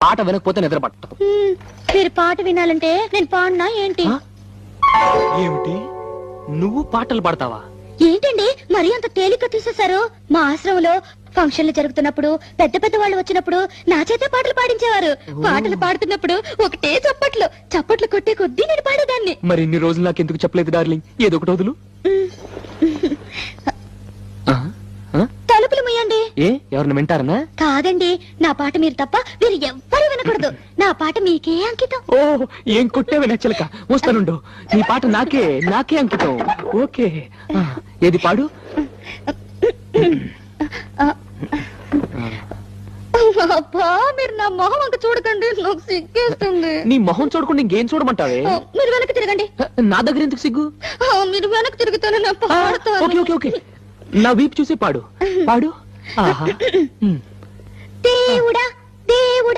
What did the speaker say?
పాట వినకపోతే నిద్ర పట్టదు. మీరు పాట వినాలంటే నేను పాడినా ఏంటి? ఏమిటి, నువ్వు పాటలు పాడతావా? ఏంటండి మరీ అంత తేలిక తీసేశారు? మా ఆశ్రమంలో ఫంక్షన్లు జరుగుతున్నప్పుడు పెద్ద పెద్ద వాళ్ళు వచ్చినప్పుడు నా చేతే పాటలు పాడించేవారు. పాటలు పాడుతున్నప్పుడు ఒకటే చప్పట్లు కొట్టే కొద్దీ నేను పాడేదాన్ని. మరి ఇన్ని రోజులు నాకు ఎందుకు చెప్పలేదు డార్లింగ్? ఏదో ఒకటి వదులు. తలుపులు ముయ్యండి. ఎవరిని వింటారనా? కాదండి, నా పాట మీరు తప్ప మీరు ఎవ్వరూ వినకూడదు. నా పాట మీకే అంకితం. ఓ, ఏం కొట్టేవి నచ్చలక. వస్తానుండు, నీ పాట నాకే అంకితం. ఓకే, ఏది పాడు. అబ్బా, మీరు నా మొహం అంత చూడకండి, నాకు సిగ్గేస్తుంది. నీ మొహం చూడకుండా ఇంకేం చూడమంటావే? మీరు వెనక్కి తిరగండి. నా దగ్గర ఎందుకు సిగ్గు? మీరు వెనక్కి తిరుగుతాను, నా పాడతాను. ఓకే ఓకే ఓకే, నా వీపు చూసి పాడు. ఆహా. దేవుడా దేవుడా